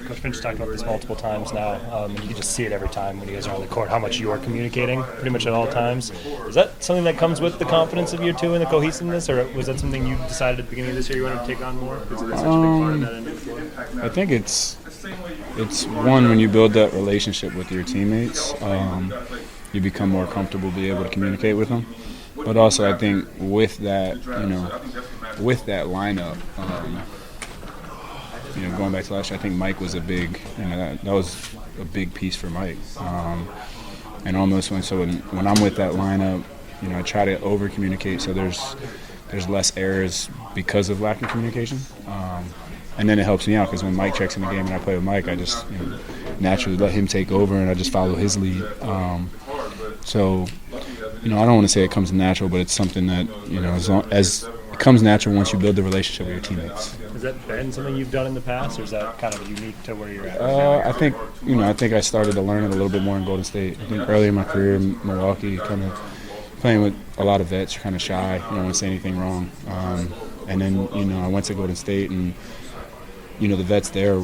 Coach Finch talked about this multiple times now, and you can just see it every time when you guys are on the court, how much you are communicating pretty much at all times. Is that something that comes with the confidence of year two and the cohesiveness, or was that something you decided at the beginning of this year you wanted to take on more? Because it's such a big part of that end of the floor? I think it's one, when you build that relationship with your teammates, you become more comfortable being able to communicate with them. But also, I think with that, with that lineup, going back to last year, I think Mike was a big, that was a big piece for Mike. And almost when I'm with that lineup, I try to over communicate so there's less errors because of lack of communication. And then it helps me out because when Mike checks in the game and I play with Mike, I just naturally let him take over and I just follow his lead. I don't want to say it comes natural, but it's something that, as it comes natural once you build the relationship with your teammates. Has that been something you've done in the past, or is that kind of unique to where you're at? I think I started to learn it a little bit more in Golden State. I think early in my career in Milwaukee, kind of playing with a lot of vets, you're kind of shy. You don't want to say anything wrong. And then, I went to Golden State, and, the vets there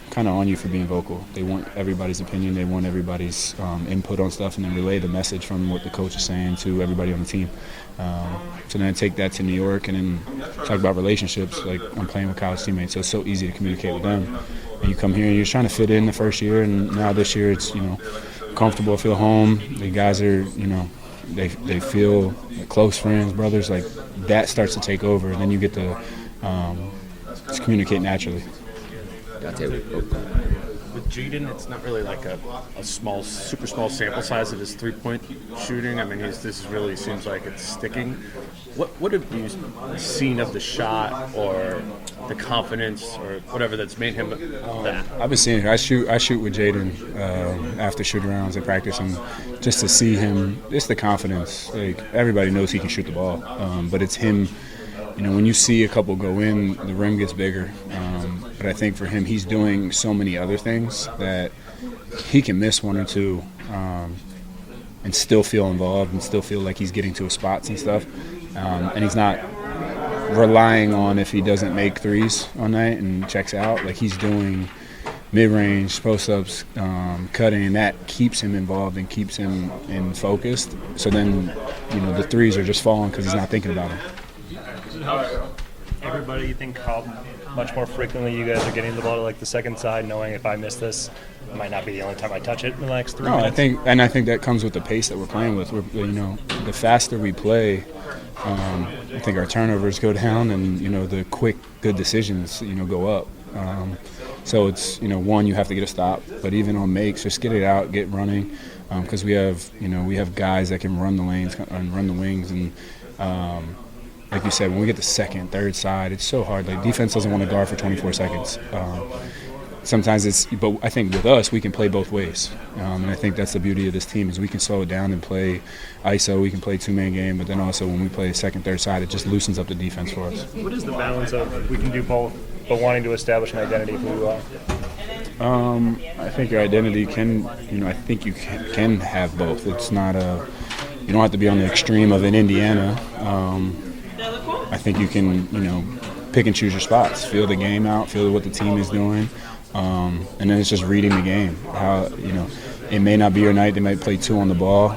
kind of on you for being vocal. They want everybody's opinion. They want everybody's input on stuff, and then relay the message from what the coach is saying to everybody on the team. So then I take that to New York and then talk about relationships. Like, I'm playing with college teammates, so it's so easy to communicate with them. And you come here and you're trying to fit in the first year, and now this year it's, comfortable, feel home. The guys are, they feel like close friends, brothers. Like, that starts to take over, and then you get to just communicate naturally. With Jaden, it's not really like a super small sample size of his three-point shooting. I mean, this really seems like it's sticking. What have you seen of the shot or the confidence or whatever that's made him that? I've been seeing it. I shoot with Jaden after shoot rounds at practice, and just to see him, it's the confidence. Like, everybody knows he can shoot the ball, but it's him. When you see a couple go in, the rim gets bigger. But I think for him, he's doing so many other things that he can miss one or two and still feel involved and still feel like he's getting to his spots and stuff. And he's not relying on if he doesn't make threes all night and checks out. Like, he's doing mid-range, post-ups, cutting, and that keeps him involved and keeps him focused. So then, the threes are just falling because he's not thinking about them. Everybody, you think how much more frequently you guys are getting the ball to, like, the second side, knowing if I miss this, it might not be the only time I touch it in the next 3 minutes? I think that comes with the pace that we're playing with. The faster we play, I think our turnovers go down, and the quick, good decisions, go up. So it's one, you have to get a stop, but even on makes, just get it out, get running, because we have guys that can run the lanes and run the wings, and like you said, when we get the second, third side, it's so hard. Like, defense doesn't want to guard for 24 seconds. Sometimes but I think with us, we can play both ways. And I think that's the beauty of this team is we can slow it down and play ISO, we can play two-man game, but then also when we play second, third side, it just loosens up the defense for us. What is the balance of we can do both, but wanting to establish an identity for who you are? I think your identity can, I think you can have both. It's not you don't have to be on the extreme of an Indiana. I think you can, pick and choose your spots, feel the game out, feel what the team is doing, and then it's just reading the game. How, it may not be your night. They might play two on the ball.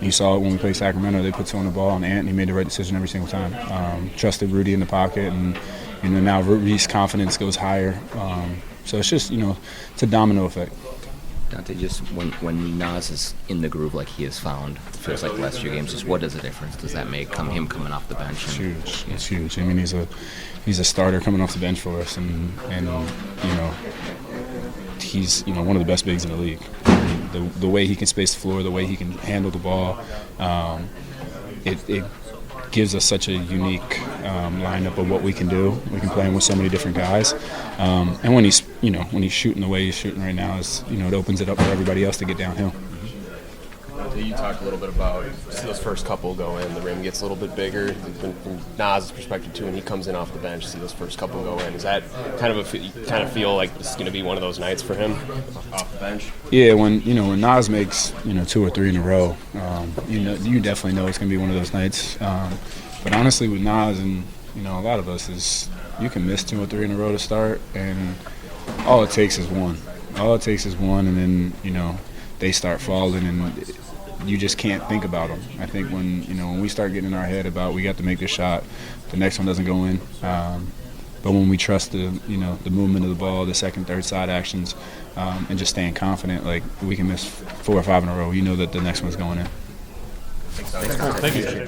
You saw it when we played Sacramento. They put two on the ball, and Ant, he made the right decision every single time. Trusted Rudy in the pocket, and now Rudy's confidence goes higher. So it's just, it's a domino effect. Donte, just when Nas is in the groove like he has found, it feels like the last few games, just what is the difference does that make him coming off the bench? It's huge. It's huge. I mean, he's a starter coming off the bench for us, and he's one of the best bigs in the league. The way he can space the floor, the way he can handle the ball, it gives us such a unique lineup of what we can do. We can play him with so many different guys, and when he's shooting the way he's shooting right now, it opens it up for everybody else to get downhill. You talked a little bit about those first couple go in, the rim gets a little bit bigger. From Nas' perspective too, when he comes in off the bench, see those first couple go in. Is that kind of feel like this is going to be one of those nights for him off the bench? Yeah, when Nas makes 2 or 3 in a row, you definitely know it's going to be one of those nights. But honestly, with Nas and a lot of us, is you can miss 2 or 3 in a row to start, and all it takes is one. All it takes is one, and then, you know, they start falling, and you just can't think about them. I think when we start getting in our head about we got to make this shot, the next one doesn't go in. But when we trust the movement of the ball, the second, third side actions, and just staying confident, like we can miss 4 or 5 in a row, you know that the next one's going in. Thank you.